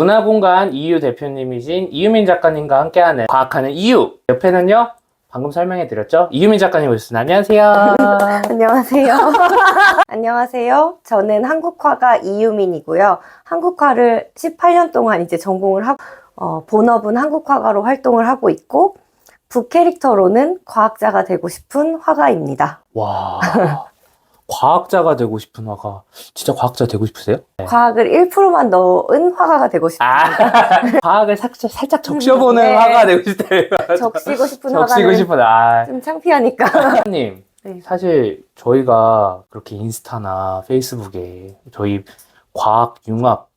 문화공간 이유 대표님이신 이유민 작가님과 함께하는 과학하는 이유. 옆에는요, 방금 설명해 드렸죠? 이유민 작가님 오셨습니다. 안녕하세요. 안녕하세요. 안녕하세요. 저는 한국화가 이유민이고요. 한국화를 18년 동안 이제 전공을 하고, 본업은 한국화가로 활동을 하고 있고, 부캐릭터로는 과학자가 되고 싶은 화가입니다. 와, 과학자가 되고 싶은 화가, 진짜 과학자 되고 싶으세요? 네. 과학을 1%만 넣은 화가가 되고 싶습니다. 과학을 살짝 적셔보는 네. 화가 되고 싶다. 적시고 싶은 적시고 화가는 싶은, 좀 창피하니까. 작가님, 네. 사실 저희가 그렇게 인스타나 페이스북에 저희 과학 융합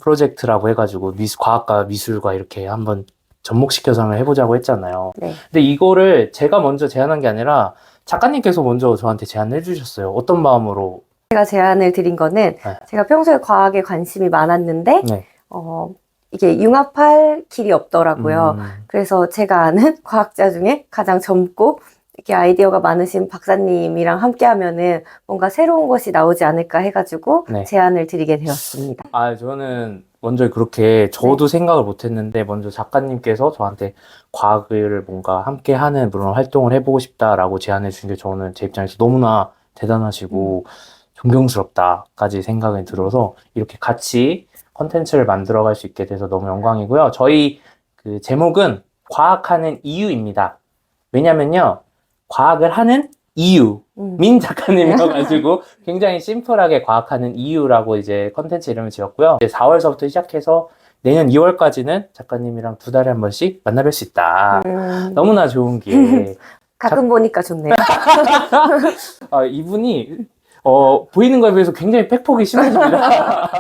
프로젝트라고 해가지고 과학과 미술과 이렇게 한번 접목시켜서 한번 해보자고 했잖아요. 네. 근데 이거를 제가 먼저 제안한 게 아니라 작가님께서 먼저 저한테 제안을 해주셨어요. 어떤 마음으로? 제가 제안을 드린 거는 네. 제가 평소에 과학에 관심이 많았는데, 네. 이게 융합할 길이 없더라고요. 그래서 제가 아는 과학자 중에 가장 젊고 이렇게 아이디어가 많으신 박사님이랑 함께 하면은 뭔가 새로운 것이 나오지 않을까 해가지고 네. 제안을 드리게 되었습니다. 저는 먼저 그렇게 저도 생각을 못 했는데 먼저 작가님께서 저한테 과학을 뭔가 함께 하는 그런 활동을 해보고 싶다라고 제안해 주신 게 저는 제 입장에서 너무나 대단하시고 존경스럽다까지 생각이 들어서 이렇게 같이 컨텐츠를 만들어갈 수 있게 돼서 너무 영광이고요. 저희 그 제목은 과학하는 이유입니다. 왜냐면요, 과학을 하는 이유. 민 작가님이어가지고 굉장히 심플하게 과학하는 이유라고 이제 컨텐츠 이름을 지었고요. 이제 4월서부터 시작해서 내년 2월까지는 작가님이랑 2달에 한 번씩 만나뵐 수 있다. 너무나 좋은 기회. 가끔 보니까 좋네요. 이분이 보이는 거에 비해서 굉장히 팩폭이 심해집니다.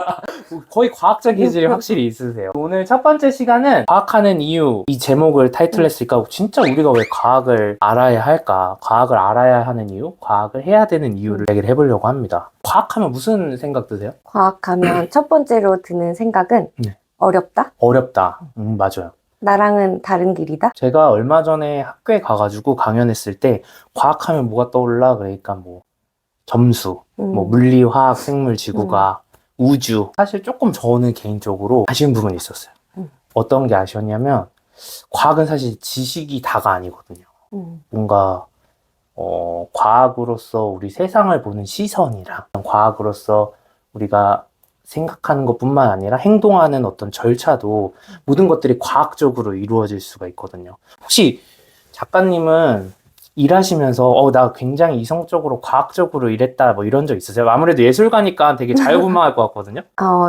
거의 과학적 기질이 확실히 있으세요. 오늘 첫 번째 시간은 과학하는 이유, 이 제목을 타이틀 했으니까 진짜 우리가 왜 과학을 알아야 할까? 과학을 알아야 하는 이유? 과학을 해야 되는 이유를 얘기를 해보려고 합니다. 과학하면 무슨 생각 드세요? 과학하면 첫 번째로 드는 생각은 네. 어렵다? 어렵다. 맞아요. 나랑은 다른 길이다? 제가 얼마 전에 학교에 가가지고 강연했을 때 과학하면 뭐가 떠올라? 그러니까 뭐 점수, 뭐 물리, 화학, 생물, 지구과학, 우주. 사실 조금 저는 개인적으로 아쉬운 부분이 있었어요. 어떤 게 아쉬웠냐면 과학은 사실 지식이 다가 아니거든요. 뭔가 과학으로서 우리 세상을 보는 시선이랑 과학으로서 우리가 생각하는 것뿐만 아니라 행동하는 어떤 절차도 모든 것들이 과학적으로 이루어질 수가 있거든요. 혹시 작가님은 일하시면서 나 굉장히 이성적으로 과학적으로 일했다 뭐 이런 적 있으세요? 아무래도 예술가니까 되게 자유분방할 것 같거든요.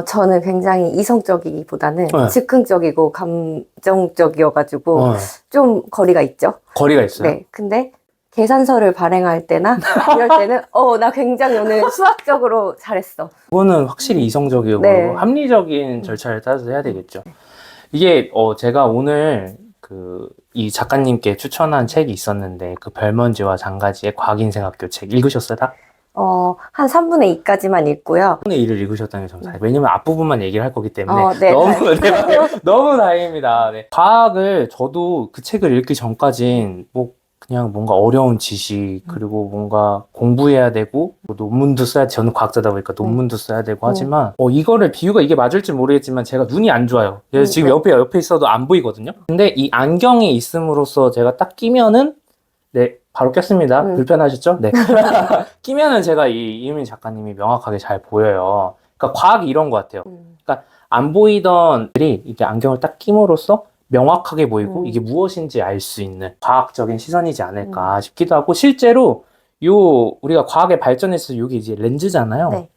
저는 굉장히 이성적이기보다는 네. 즉흥적이고 감정적이어가지고 좀 거리가 있죠. 거리가 있어요? 네. 근데 계산서를 발행할 때나 이럴 때는 나 굉장히 오늘 수학적으로 잘했어. 그거는 확실히 이성적이고 네. 합리적인 절차를 따라서 해야 되겠죠. 이게 제가 오늘 이 작가님께 추천한 책이 있었는데 그 별먼지와 장가지의 과학인생학교 책 읽으셨어요 다? 한 3분의 2까지만 읽고요. 3분의 2를 읽으셨다는 게 정말 왜냐면 앞부분만 얘기를 할 거기 때문에 네, 너무 다행입니다. 네. 과학을 저도 그 책을 읽기 전까진 뭐 그냥 뭔가 어려운 지식 그리고 뭔가 공부해야 되고 뭐 논문도 써야 저는 과학자다 보니까 논문도 써야 되고 하지만 이거를 비유가 이게 맞을지 모르겠지만 제가 눈이 안 좋아요. 그래서 지금 옆에 있어도 안 보이거든요. 근데 이 안경이 있음으로써 제가 딱 끼면은 네 바로 꼈습니다. 불편하셨죠? 네. 끼면은 제가 이 이유민 작가님이 명확하게 잘 보여요. 그러니까 과학이 이런 것 같아요. 그러니까 안 보이던 들이 이게 안경을 딱 끼므로써 명확하게 보이고 이게 무엇인지 알 수 있는 과학적인 시선이지 않을까 싶기도 하고 실제로 우리가 과학의 발전에서 이게 이제 렌즈잖아요. 네.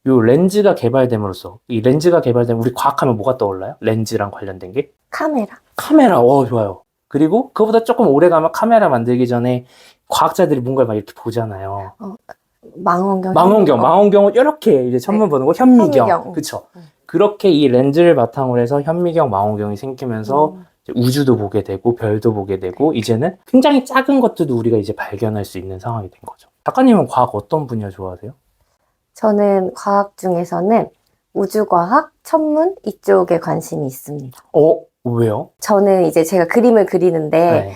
요 렌즈가 개발됨으로써 이 렌즈가 개발되면 우리 과학하면 뭐가 떠올라요? 렌즈랑 관련된 게? 카메라. 좋아요. 그리고 그거보다 조금 오래 가면 카메라 만들기 전에 과학자들이 뭔가를 막 이렇게 보잖아요. 망원경을 이렇게 이제 천문 보는 거 현미경. 그쵸? 그렇게 이 렌즈를 바탕으로 해서 현미경, 망원경이 생기면서 이제 우주도 보게 되고 별도 보게 되고 이제는 굉장히 작은 것들도 우리가 이제 발견할 수 있는 상황이 된 거죠. 작가님은 과학 어떤 분야 좋아하세요? 저는 과학 중에서는 우주과학, 천문 이쪽에 관심이 있습니다. 왜요? 저는 이제 제가 그림을 그리는데 네.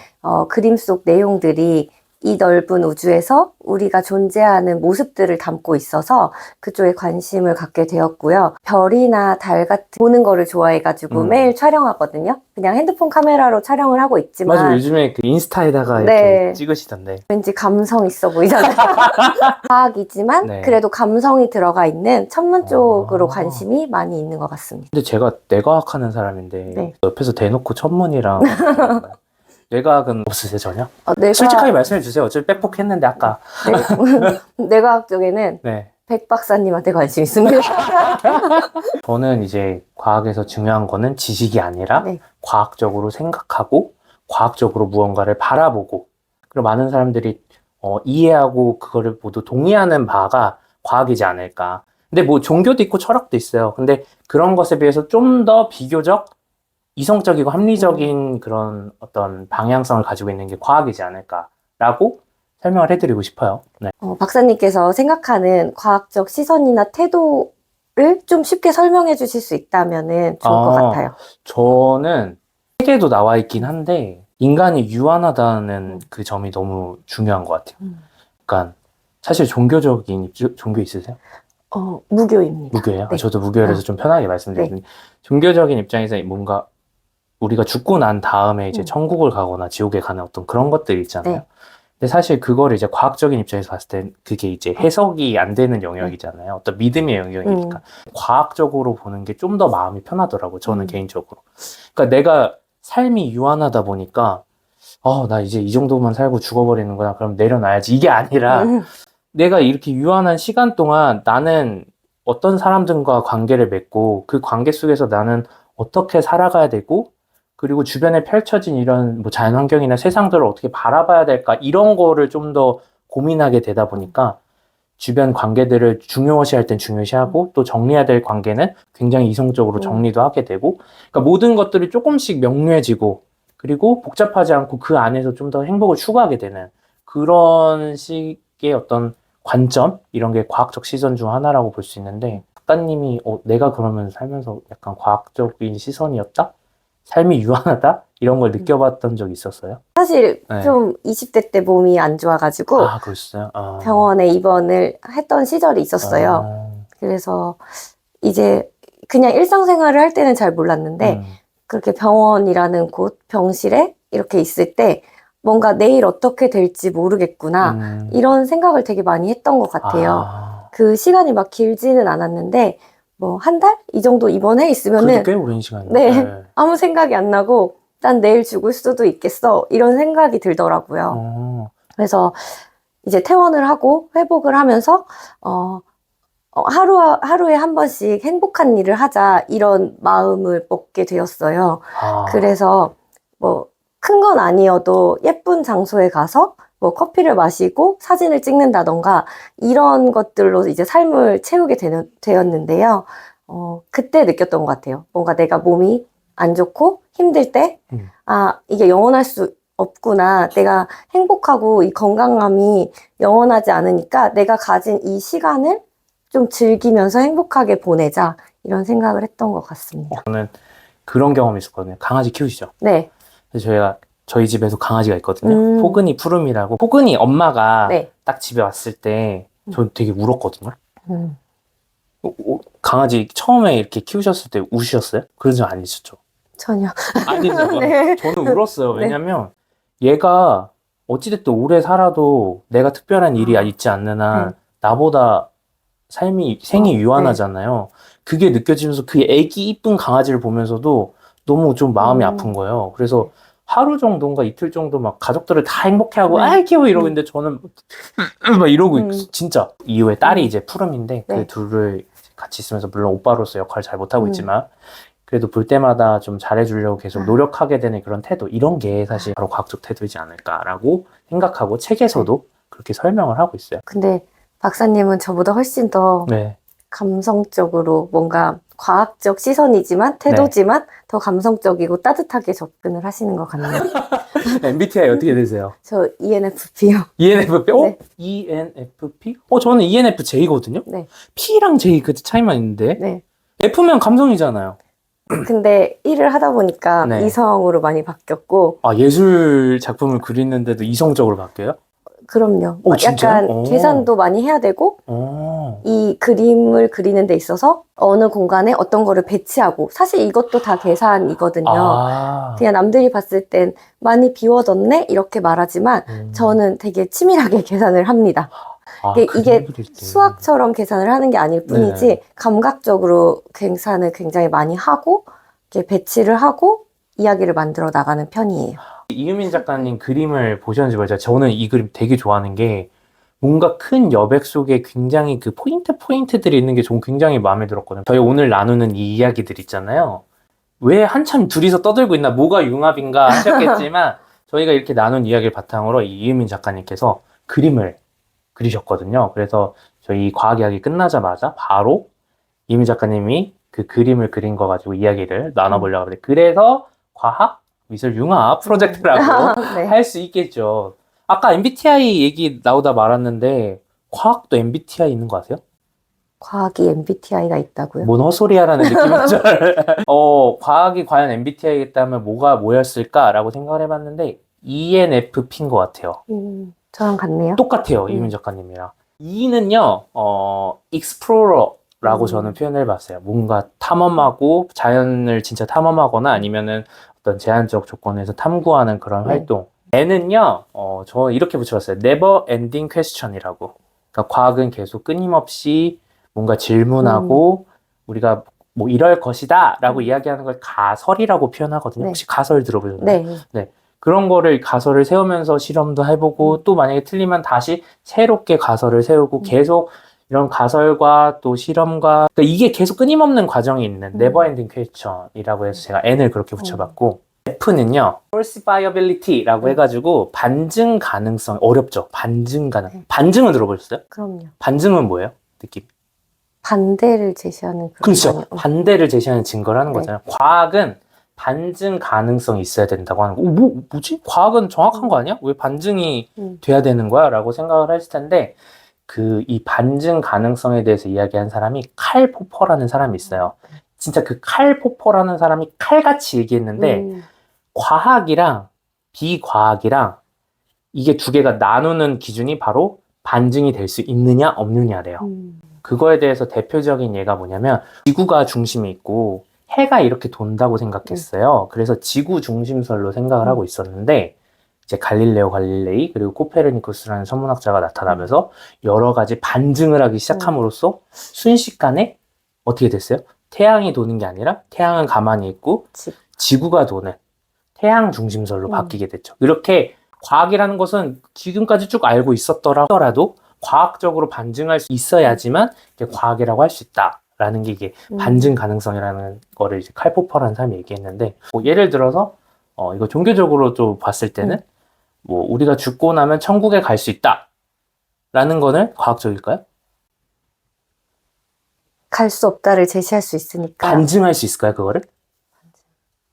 그림 속 내용들이 이 넓은 우주에서 우리가 존재하는 모습들을 담고 있어서 그쪽에 관심을 갖게 되었고요. 별이나 달 같은 보는 거를 좋아해가지고 매일 촬영하거든요. 그냥 핸드폰 카메라로 촬영을 하고 있지만 맞아요. 요즘에 그 인스타에다가 네. 이렇게 찍으시던데. 왠지 감성 있어 보이잖아요. 과학이지만 네. 그래도 감성이 들어가 있는 천문 쪽으로 아. 관심이 많이 있는 것 같습니다. 근데 제가 뇌과학하는 사람인데 네. 옆에서 대놓고 천문이랑 뇌과학은 없으세요 전혀? 솔직하게 말씀해 주세요. 어차피 빽뻑했는데 아까. 뇌과학 쪽에는 네. 백 박사님한테 관심 있습니다. 저는 이제 과학에서 중요한 거는 지식이 아니라 네. 과학적으로 생각하고 과학적으로 무언가를 바라보고 그리고 많은 사람들이 이해하고 그거를 모두 동의하는 바가 과학이지 않을까. 근데 뭐 종교도 있고 철학도 있어요. 근데 그런 것에 비해서 좀 더 비교적 이성적이고 합리적인 그런 어떤 방향성을 가지고 있는 게 과학이지 않을까라고 설명을 해드리고 싶어요. 네. 박사님께서 생각하는 과학적 시선이나 태도를 좀 쉽게 설명해 주실 수 있다면 좋을 것 같아요. 저는 책에도 나와 있긴 한데 인간이 유한하다는 그 점이 너무 중요한 것 같아요. 그러니까 사실 종교적인 종교 있으세요? 무교입니다. 무교예요? 네. 저도 무교라서 좀 편하게 말씀드리는데 종교적인 입장에서 뭔가 우리가 죽고 난 다음에 이제 천국을 가거나 지옥에 가는 어떤 그런 것들 있잖아요. 네. 근데 사실 그거를 이제 과학적인 입장에서 봤을 땐 그게 이제 해석이 안 되는 영역이잖아요. 어떤 믿음의 영역이니까. 과학적으로 보는 게 좀 더 마음이 편하더라고요. 저는 개인적으로. 그러니까 내가 삶이 유한하다 보니까 나 이제 이 정도만 살고 죽어버리는구나. 그럼 내려놔야지. 이게 아니라 내가 이렇게 유한한 시간 동안 나는 어떤 사람들과 관계를 맺고 그 관계 속에서 나는 어떻게 살아가야 되고 그리고 주변에 펼쳐진 이런 뭐 자연환경이나 세상들을 어떻게 바라봐야 될까 이런 거를 좀 더 고민하게 되다 보니까 주변 관계들을 중요시할 땐 중요시하고 또 정리해야 될 관계는 굉장히 이성적으로 정리도 하게 되고 그러니까 모든 것들이 조금씩 명료해지고 그리고 복잡하지 않고 그 안에서 좀 더 행복을 추구하게 되는 그런 식의 어떤 관점 이런 게 과학적 시선 중 하나라고 볼 수 있는데 작가님이 내가 그러면 살면서 약간 과학적인 시선이었다? 삶이 유한하다? 이런 걸 느껴봤던 적 있었어요? 사실 네. 좀 20대 때 몸이 안 좋아가지고 그랬어요? 병원에 입원을 했던 시절이 있었어요. 그래서 이제 그냥 일상생활을 할 때는 잘 몰랐는데 그렇게 병원이라는 곳, 병실에 이렇게 있을 때 뭔가 내일 어떻게 될지 모르겠구나 이런 생각을 되게 많이 했던 것 같아요. 그 시간이 막 길지는 않았는데 뭐 한 달? 이 정도 입원해 있으면은 그래도 꽤 오랜 시간이에요. 네, 아무 생각이 안 나고 난 내일 죽을 수도 있겠어 이런 생각이 들더라고요. 그래서 이제 퇴원을 하고 회복을 하면서 하루에 한 번씩 행복한 일을 하자 이런 마음을 먹게 되었어요. 그래서 뭐 큰 건 아니어도 예쁜 장소에 가서 뭐 커피를 마시고 사진을 찍는다던가 이런 것들로 이제 삶을 채우게 되었는데요. 그때 느꼈던 것 같아요. 뭔가 내가 몸이 안 좋고 힘들 때, 이게 영원할 수 없구나. 내가 행복하고 이 건강함이 영원하지 않으니까 내가 가진 이 시간을 좀 즐기면서 행복하게 보내자. 이런 생각을 했던 것 같습니다. 저는 그런 경험이 있었거든요. 강아지 키우시죠? 네. 그래서 저희 집에도 강아지가 있거든요. 포근이 푸름이라고. 포근이 엄마가 네. 딱 집에 왔을 때 저 되게 울었거든요. 강아지 처음에 이렇게 키우셨을 때 우셨어요? 그런 적 아니셨죠? 전혀. 아니죠. 네. 저는 울었어요. 네. 왜냐면 얘가 어찌됐든 오래 살아도 내가 특별한 일이 있지 않는 한 나보다 생이 유한하잖아요. 그게 느껴지면서 그 애기 이쁜 강아지를 보면서도 너무 좀 마음이 아픈 거예요. 그래서 하루 정도인가 이틀 정도 막 가족들을 다 행복해하고 아이 귀여워 이러고 있는데 저는 막 이러고 진짜 이후에 딸이 이제 푸름인데 그 둘을 같이 있으면서 물론 오빠로서 역할을 잘 못하고 있지만 그래도 볼 때마다 좀 잘해주려고 계속 노력하게 되는 그런 태도 이런 게 사실 바로 과학적 태도이지 않을까라고 생각하고 책에서도 그렇게 설명을 하고 있어요. 근데 박사님은 저보다 훨씬 더 감성적으로 뭔가 과학적 시선이지만 태도지만 더 감성적이고 따뜻하게 접근을 하시는 것 같네요. MBTI 어떻게 되세요? 저 ENFP요. ENFP? 네. ENFP? 저는 ENFJ거든요? 네. P랑 J 그 차이만 있는데 네. F면 감성이잖아요. 근데 일을 하다 보니까 이성으로 많이 바뀌었고 예술 작품을 그리는데도 이성적으로 바뀌어요? 그럼요. 진짜요? 약간 계산도 많이 해야 되고, 오. 이 그림을 그리는 데 있어서 어느 공간에 어떤 거를 배치하고, 사실 이것도 다 계산이거든요. 아. 그냥 남들이 봤을 땐 많이 비워졌네? 이렇게 말하지만, 저는 되게 치밀하게 계산을 합니다. 이게 그림 그릴 때. 수학처럼 계산을 하는 게 아닐 뿐이지, 네. 감각적으로 계산을 굉장히 많이 하고, 이렇게 배치를 하고, 이야기를 만들어 나가는 편이에요. 이유민 작가님 그림을 보셨는지 모르겠어요. 저는 이 그림 되게 좋아하는 게 뭔가 큰 여백 속에 굉장히 그 포인트들이 있는 게 전 굉장히 마음에 들었거든요. 저희 오늘 나누는 이 이야기들 있잖아요. 왜 한참 둘이서 떠들고 있나, 뭐가 융합인가 하셨겠지만 저희가 이렇게 나눈 이야기를 바탕으로 이 이유민 작가님께서 그림을 그리셨거든요. 그래서 저희 과학 이야기 끝나자마자 바로 이유민 작가님이 그 그림을 그린 거 가지고 이야기를 나눠보려고 하는데, 그래서 과학 미술 융합 프로젝트라고 네. 할 수 있겠죠. 아까 MBTI 얘기 나오다 말았는데 과학도 MBTI 있는 거 아세요? 과학이 MBTI가 있다고요? 뭔 헛소리야라는 느낌이죠. 과학이 과연 MBTI가 있다면 뭐가 뭐였을까라고 생각을 해봤는데 ENFP인 것 같아요. 저랑 같네요. 똑같아요, 이민 작가님이랑. E는요, Explorer라고 저는 표현을 해봤어요. 뭔가 탐험하고 자연을 진짜 탐험하거나 아니면은 어떤 제한적 조건에서 탐구하는 그런 네. 활동. N은요, 저 이렇게 붙여봤어요. Never Ending Question이라고. 그러니까 과학은 계속 끊임없이 뭔가 질문하고 우리가 뭐 이럴 것이다 라고 이야기하는 걸 가설이라고 표현하거든요. 네. 혹시 가설 들어보셨나요? 네. 네. 그런 거를 가설을 세우면서 실험도 해보고 또 만약에 틀리면 다시 새롭게 가설을 세우고 계속 이런 가설과 또 실험과, 그러니까 이게 계속 끊임없는 과정이 있는 never ending question이라고 해서 제가 N을 그렇게 붙여봤고, F는요 falsifiability라고 해가지고 반증 가능성. 어렵죠? 반증 가능. 반증은 들어보셨어요? 그럼요. 반증은 뭐예요? 느낌. 반대를 제시하는 그런 그렇죠. 거아니에요? 반대를 제시하는 증거를 하는 네. 거잖아요. 과학은 반증 가능성이 있어야 된다고 하는 거. 뭐지? 과학은 정확한 거 아니야? 왜 반증이 돼야 되는 거야? 라고 생각을 했을 텐데, 이 반증 가능성에 대해서 이야기한 사람이 칼 포퍼라는 사람이 있어요. 진짜 그 칼 포퍼라는 사람이 칼같이 얘기했는데, 과학이랑 비과학이랑 이게 두 개가 나누는 기준이 바로 반증이 될 수 있느냐 없느냐래요. 그거에 대해서 대표적인 예가 뭐냐면, 지구가 중심이 있고 해가 이렇게 돈다고 생각했어요. 그래서 지구 중심설로 생각을 하고 있었는데, 이제 갈릴레오 갈릴레이 그리고 코페르니쿠스라는 천문학자가 나타나면서 여러 가지 반증을 하기 시작함으로써 순식간에 어떻게 됐어요? 태양이 도는 게 아니라 태양은 가만히 있고 지구가 도는 태양 중심설로 바뀌게 됐죠. 이렇게 과학이라는 것은 지금까지 쭉 알고 있었더라도 과학적으로 반증할 수 있어야지만 이게 과학이라고 할 수 있다라는 게 이게 반증 가능성이라는 거를 이제 칼 포퍼라는 사람이 얘기했는데, 뭐 예를 들어서 이거 종교적으로 좀 봤을 때는 뭐 우리가 죽고 나면 천국에 갈 수 있다라는 거는 과학적일까요? 갈 수 없다를 제시할 수 있으니까. 반증할 수 있을까요, 그거를?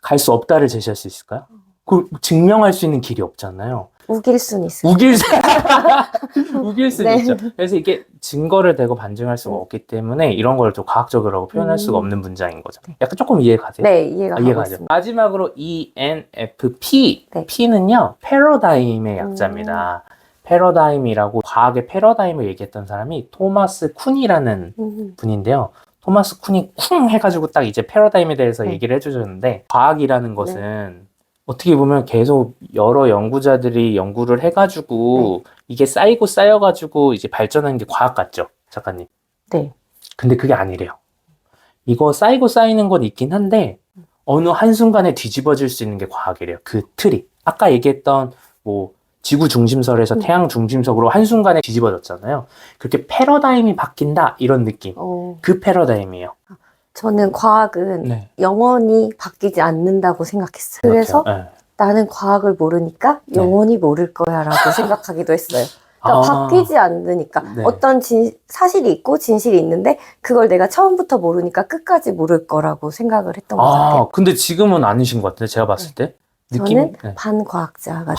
갈 수 없다를 제시할 수 있을까요? 그 증명할 수 있는 길이 없잖아요. 우길 수는 있어요. 우길 수는 있죠. 그래서 이게 증거를 대고 반증할 수가 없기 때문에 이런 걸 좀 과학적이라고 표현할 수가 없는 문장인 거죠. 약간 조금 이해가세요? 네, 이해가 가고 있습니다. 마지막으로 ENFP. 네. P는요, 패러다임의 약자입니다. 패러다임이라고, 과학의 패러다임을 얘기했던 사람이 토마스 쿤이라는 분인데요. 토마스 쿤이 쿵 해가지고 딱 이제 패러다임에 대해서 얘기를 해주셨는데, 과학이라는 것은 어떻게 보면 계속 여러 연구자들이 연구를 해가지고 이게 쌓이고 쌓여가지고 이제 발전하는 게 과학 같죠, 작가님? 네. 근데 그게 아니래요. 이거 쌓이고 쌓이는 건 있긴 한데 어느 한순간에 뒤집어질 수 있는 게 과학이래요. 그 틀이. 아까 얘기했던 뭐 지구 중심설에서 태양 중심석으로 한순간에 뒤집어졌잖아요. 그렇게 패러다임이 바뀐다 이런 느낌. 그 패러다임이에요. 저는 과학은 영원히 바뀌지 않는다고 생각했어요. 그래서 나는 과학을 모르니까 영원히 모를 거야 라고 생각하기도 했어요. 그러니까 바뀌지 않으니까 어떤 사실이 있고 진실이 있는데 그걸 내가 처음부터 모르니까 끝까지 모를 거라고 생각을 했던 것 같아요. 근데 지금은 아니신 것 같은데, 제가 봤을 때. 저는 반과학자가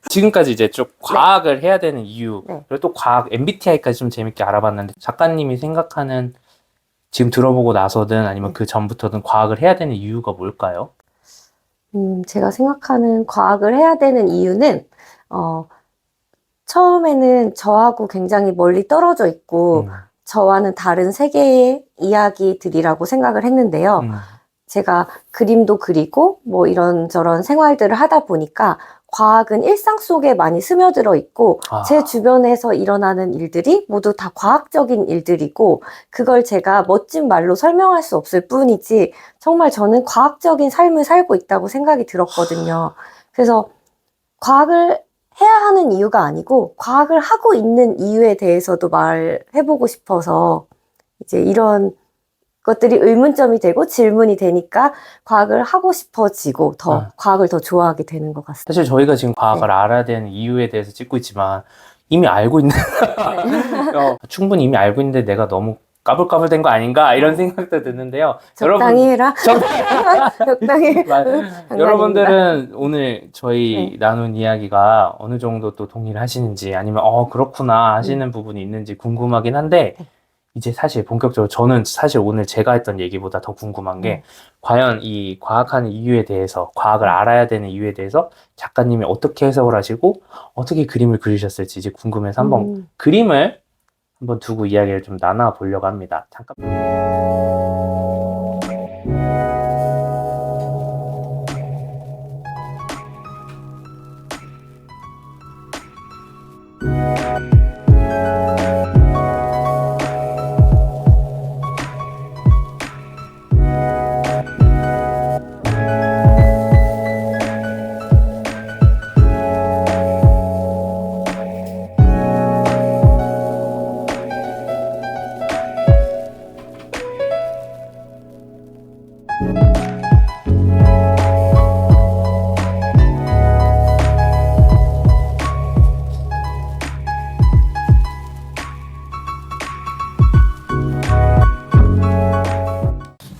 지금까지 이제 쭉 과학을 해야 되는 이유, 그리고 또 과학 MBTI까지 좀 재밌게 알아봤는데, 작가님이 생각하는, 지금 들어보고 나서든 아니면 그 전부터든 과학을 해야 되는 이유가 뭘까요? 제가 생각하는 과학을 해야 되는 이유는 처음에는 저하고 굉장히 멀리 떨어져 있고 저와는 다른 세계의 이야기들이라고 생각을 했는데요. 제가 그림도 그리고 뭐 이런저런 생활들을 하다 보니까 과학은 일상 속에 많이 스며들어 있고 제 주변에서 일어나는 일들이 모두 다 과학적인 일들이고 그걸 제가 멋진 말로 설명할 수 없을 뿐이지 정말 저는 과학적인 삶을 살고 있다고 생각이 들었거든요. 그래서 과학을 해야 하는 이유가 아니고 과학을 하고 있는 이유에 대해서도 말해보고 싶어서 이제 이런 것들이 의문점이 되고 질문이 되니까 과학을 하고 싶어지고 더 과학을 더 좋아하게 되는 것 같습니다. 사실 저희가 지금 과학을 알아야 되는 이유에 대해서 찍고 있지만 이미 알고 있는 충분히 이미 알고 있는데 내가 너무 까불까불된 거 아닌가 이런 생각도 드는데요. 적당히 해라. 적당히. 여러분들은 오늘 저희 나눈 이야기가 어느 정도 또 동의를 하시는지 아니면 그렇구나 하시는 부분이 있는지 궁금하긴 한데 이제 사실 본격적으로 저는 사실 오늘 제가 했던 얘기보다 더 궁금한 게 과연 이 과학하는 이유에 대해서 과학을 알아야 되는 이유에 대해서 작가님이 어떻게 해석을 하시고 어떻게 그림을 그리셨을지 이제 궁금해서 한번 그림을 한번 두고 이야기를 좀 나눠보려고 합니다. 잠깐.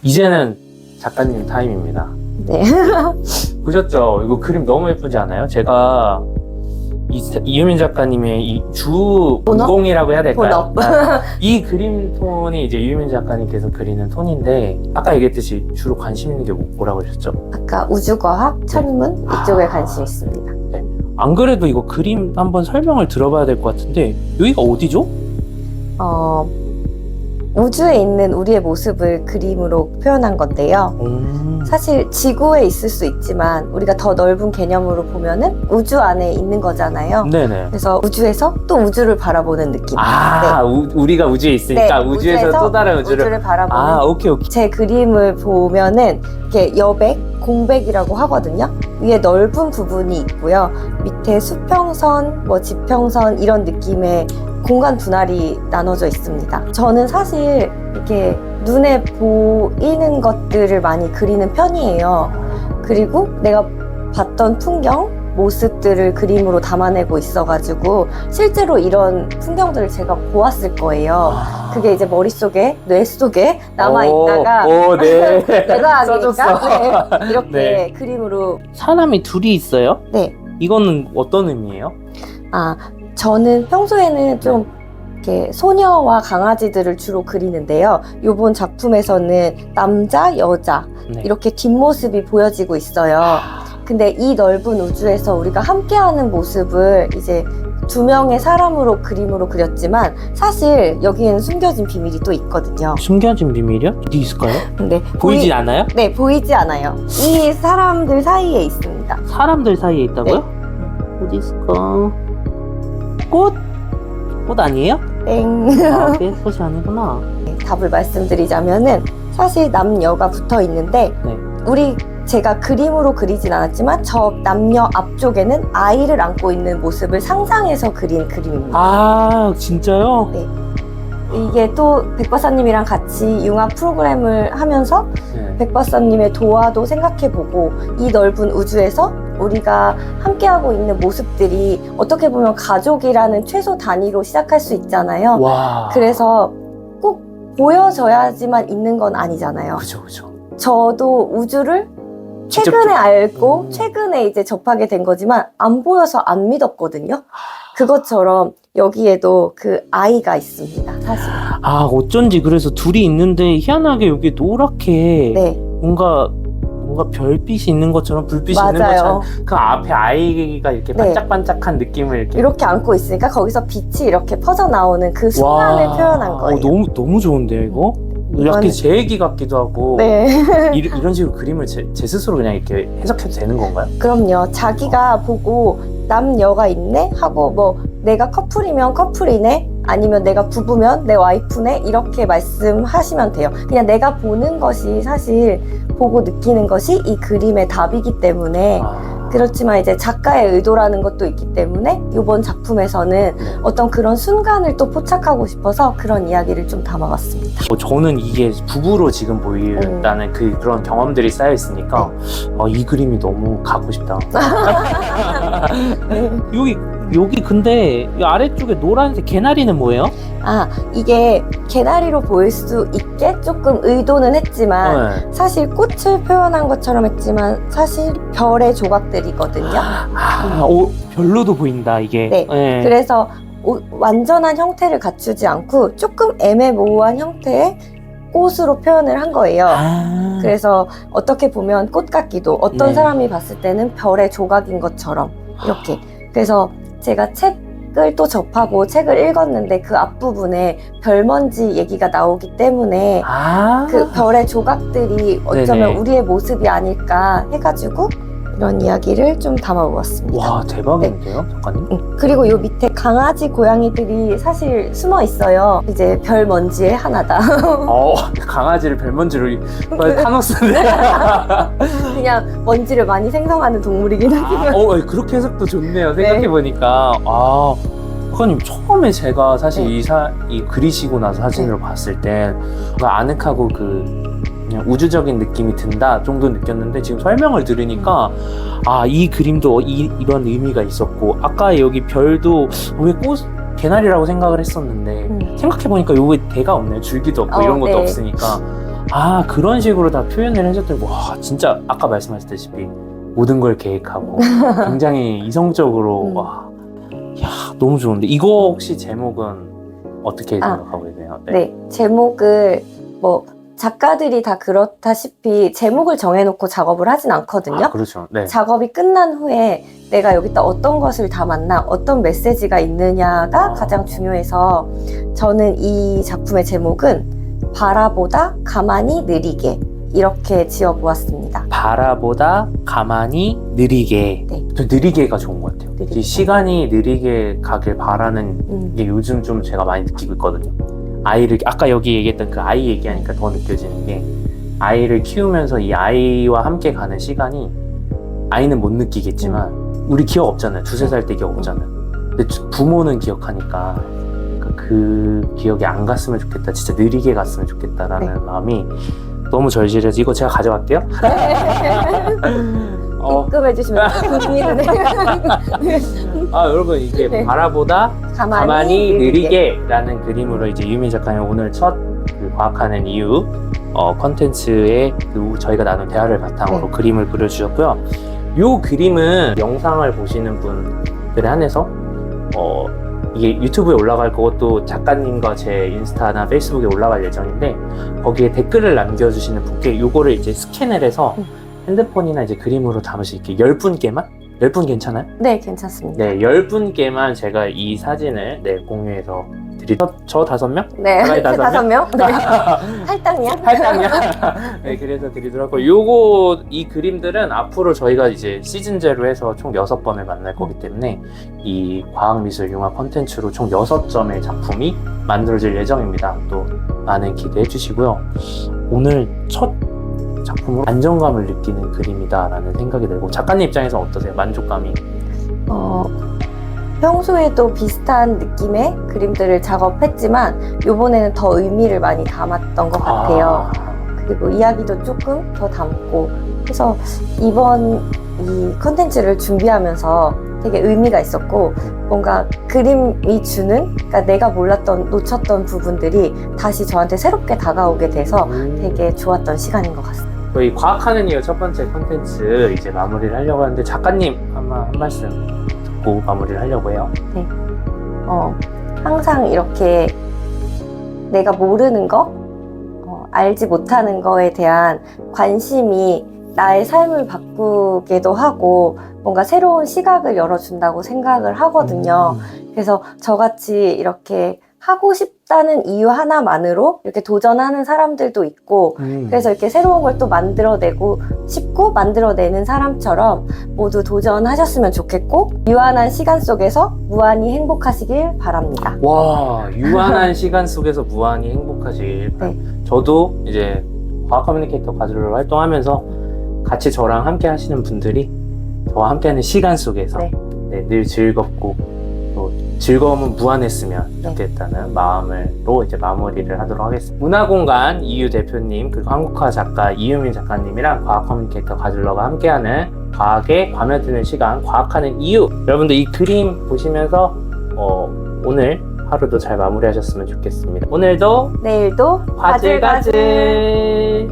이제는 작가님 타임입니다. 네. 보셨죠? 이거 그림 너무 예쁘지 않아요? 제가 이유민 작가님의 이 주 전공이라고 해야 될까요? 이 그림 톤이 이제 이유민 작가님께서 그리는 톤인데 아까 얘기했듯이 주로 관심 있는 게 뭐라고 하셨죠? 아까 우주과학, 천문 이쪽에 관심 있습니다. 네. 안 그래도 이거 그림 한번 설명을 들어봐야 될 것 같은데 여기가 어디죠? 우주에 있는 우리의 모습을 그림으로 표현한 건데요. 사실 지구에 있을 수 있지만 우리가 더 넓은 개념으로 보면은 우주 안에 있는 거잖아요. 네네. 그래서 우주에서 또 우주를 바라보는 느낌. 우리가 우주에 있으니까 네, 우주에서 또 다른 우주를 바라보는 오케이. 제 그림을 보면은 이렇게 여백, 공백이라고 하거든요. 위에 넓은 부분이 있고요. 밑에 수평선, 뭐 지평선 이런 느낌의 공간 분할이 나눠져 있습니다. 저는 사실 이렇게 눈에 보이는 것들을 많이 그리는 편이에요. 그리고 내가 봤던 풍경, 모습들을 그림으로 담아내고 있어가지고 실제로 이런 풍경들을 제가 보았을 거예요. 그게 이제 머릿속에, 뇌 속에 남아있다가 네. 내가 아니니까 이렇게 네. 그림으로. 사람이 둘이 있어요? 네. 이거는 어떤 의미예요? 저는 평소에는 좀 이렇게 소녀와 강아지들을 주로 그리는데요. 이번 작품에서는 남자, 여자 이렇게 뒷모습이 보여지고 있어요. 근데 이 넓은 우주에서 우리가 함께하는 모습을 이제 2명의 사람으로 그림으로 그렸지만 사실 여기에는 숨겨진 비밀이 또 있거든요. 숨겨진 비밀이요? 어디 있을까요? 근데 보이지 않아요? 네, 보이지 않아요. 이 사람들 사이에 있습니다. 사람들 사이에 있다고요? 네. 어디 있을까? 꽃? 꽃 아니에요? 땡. 그게 꽃이 아니구나. 답을 말씀드리자면은 사실 남녀가 붙어 있는데 제가 그림으로 그리진 않았지만 저 남녀 앞쪽에는 아이를 안고 있는 모습을 상상해서 그린 그림입니다. 진짜요? 네. 이게 또 백박사님이랑 같이 융합 프로그램을 하면서 백박사님의 도화도 생각해보고 이 넓은 우주에서 우리가 함께하고 있는 모습들이 어떻게 보면 가족이라는 최소 단위로 시작할 수 있잖아요. 그래서 꼭 보여져야지만 있는 건 아니잖아요. 그죠. 저도 우주를 최근에 알고 최근에 이제 접하게 된 거지만 안 보여서 안 믿었거든요. 그것처럼 여기에도 그 아이가 있습니다, 사실. 어쩐지 그래서 둘이 있는데 희한하게 여기 노랗게 뭔가 뭔가 별빛이 있는 것처럼 불빛이 있는 맞아요. 것처럼 그 앞에 아이가 이렇게 네. 반짝반짝한 느낌을 이렇게 이렇게 안고 있으니까 거기서 빛이 이렇게 퍼져나오는 그 순간을 표현한 거예요. 너무 좋은데요, 이거? 약간 이건- 제 얘기 같기도 하고 네. 이런 식으로 그림을 제 스스로 그냥 이렇게 해석해도 되는 건가요? 그럼요. 자기가 보고 남녀가 있네? 하고 뭐 내가 커플이면 커플이네? 아니면 내가 부부면 내 와이프네? 이렇게 말씀하시면 돼요. 그냥 내가 보는 것이 사실 보고 느끼는 것이 이 그림의 답이기 때문에 그렇지만 이제 작가의 의도라는 것도 있기 때문에 이번 작품에서는 네. 어떤 그런 순간을 또 포착하고 싶어서 그런 이야기를 좀 담아봤습니다. 저는 이게 부부로 지금 보인다는 그런 경험들이 쌓여 있으니까 이 그림이 너무 갖고 싶다. 여기 근데 이 아래쪽에 노란색 개나리는 뭐예요? 아, 이게 개나리로 보일 수 있게 조금 의도는 했지만 네. 사실 꽃을 표현한 것처럼 했지만 사실 별의 조각들이거든요. 별로도 보인다 이게. 네. 그래서 완전한 형태를 갖추지 않고 조금 애매모호한 형태의 꽃으로 표현을 한 거예요. 그래서 어떻게 보면 꽃 같기도 어떤 네. 사람이 봤을 때는 별의 조각인 것처럼 이렇게. 그래서 제가 책을 또 접하고 책을 읽었는데 그 앞부분에 별먼지 얘기가 나오기 때문에 그 별의 조각들이 어쩌면 네네. 우리의 모습이 아닐까 해가지고 이런 이야기를 좀 담아보았습니다. 와 대박인데요, 작가님? 그리고 요 밑에 강아지, 고양이들이 사실 숨어 있어요. 이제 별 먼지의 하나다. 강아지를 별먼지로 타노스네. 그냥 먼지를 많이 생성하는 동물이긴 하지만. 그렇게 해석도 좋네요. 생각해보니까. 작가님, 처음에 제가 사실 이 그리시고 나서 사진으로 봤을 때 뭔가 아늑하고 그냥 우주적인 느낌이 든다 정도 느꼈는데 지금 설명을 들으니까 이 그림도 이런 의미가 있었고 아까 여기 별도 왜 개나리라고 생각을 했었는데 생각해보니까 요게 대가 없네요. 줄기도 없고 이런 것도 네. 없으니까 그런 식으로 다 표현을 해줬더니 와 진짜 아까 말씀하셨다시피 모든 걸 계획하고 굉장히 이성적으로 너무 좋은데 이거 혹시 제목은 어떻게 생각하고 계세요? 네, 제목을 뭐 작가들이 다 그렇다시피 제목을 정해놓고 작업을 하진 않거든요. 그렇죠. 네. 작업이 끝난 후에 내가 여기다 어떤 것을 담았나, 어떤 메시지가 있느냐가 가장 중요해서 저는 이 작품의 제목은 바라보다 가만히 느리게 이렇게 지어보았습니다. 바라보다 가만히 느리게. 네. 저 느리게가 좋은 것 같아요. 느리게. 이 시간이 느리게 가길 바라는 게 요즘 좀 제가 많이 느끼고 있거든요. 아까 여기 얘기했던 그 아이 얘기하니까 더 느껴지는 게 아이를 키우면서 이 아이와 함께 가는 시간이 아이는 못 느끼겠지만 우리 기억 없잖아요. 2-3살 때 기억 없잖아요. 근데 부모는 기억하니까 그 기억이 안 갔으면 좋겠다. 진짜 느리게 갔으면 좋겠다라는 마음이 너무 절실해서 이거 제가 가져갈게요. 입금해주시면 됩니다. 여러분 이게 바라보다 가만히 느리게라는 그림으로 이제 유민 작가님 오늘 첫 그 과학하는 이유 컨텐츠에 저희가 나눈 대화를 바탕으로 그림을 그려주셨고요. 요 그림은 영상을 보시는 분들에 한해서 이게 유튜브에 올라갈 거고 또 작가님과 제 인스타나 페이스북에 올라갈 예정인데 거기에 댓글을 남겨주시는 분께 요거를 이제 스캔을 해서 핸드폰이나 이제 그림으로 담을 수 있게 10분께만? 10분 괜찮아요? 네, 괜찮습니다. 네, 10분께만 제가 이 사진을 공유해서 저 5명? 네, 사람이 5명? 네. 할당량? 할당량? 네, 그래서 드리도록 하고 이 그림들은 앞으로 저희가 이제 시즌제로 해서 총 6번을 만날 거기 때문에 이 과학미술 융합 콘텐츠로 총 6점의 작품이 만들어질 예정입니다. 또 많은 기대해 주시고요. 오늘 첫 작품으로 안정감을 느끼는 그림이다라는 생각이 들고 작가님 입장에서 어떠세요? 만족감이? 평소에도 비슷한 느낌의 그림들을 작업했지만 이번에는 더 의미를 많이 담았던 것 같아요. 그리고 이야기도 조금 더 담고 그래서 이번 이 컨텐츠를 준비하면서 되게 의미가 있었고 뭔가 그림이 주는 그러니까 내가 몰랐던 놓쳤던 부분들이 다시 저한테 새롭게 다가오게 돼서 되게 좋았던 시간인 것 같습니다. 저희 과학하는 이유 첫 번째 컨텐츠 이제 마무리를 하려고 하는데 작가님 한 말씀 듣고 마무리를 하려고 해요. 네. 항상 이렇게 내가 모르는 거, 알지 못하는 거에 대한 관심이 나의 삶을 바꾸기도 하고 뭔가 새로운 시각을 열어준다고 생각을 하거든요. 그래서 저같이 이렇게 하고 싶다는 이유 하나만으로 이렇게 도전하는 사람들도 있고 그래서 이렇게 새로운 걸 또 만들어내고 싶고 만들어내는 사람처럼 모두 도전하셨으면 좋겠고 유한한 시간 속에서 무한히 행복하시길 바랍니다. 와, 유한한 시간 속에서 무한히 행복하실. 네. 저도 이제 과학 커뮤니케이터 가수로 활동하면서 같이 저랑 함께 하시는 분들이 저와 함께하는 시간 속에서 네. 네, 늘 즐겁고 또 즐거움은 무한했으면 네. 좋겠다는 마음으로 이제 마무리를 하도록 하겠습니다. 문화공간 이유 대표님 그리고 한국화 작가 이유민 작가님이랑 과학 커뮤니케이터 가줄러가 함께하는 과학에 과며드는 시간 과학하는 이유 여러분들 이 그림 보시면서 오늘 하루도 잘 마무리하셨으면 좋겠습니다. 오늘도 내일도 과질가질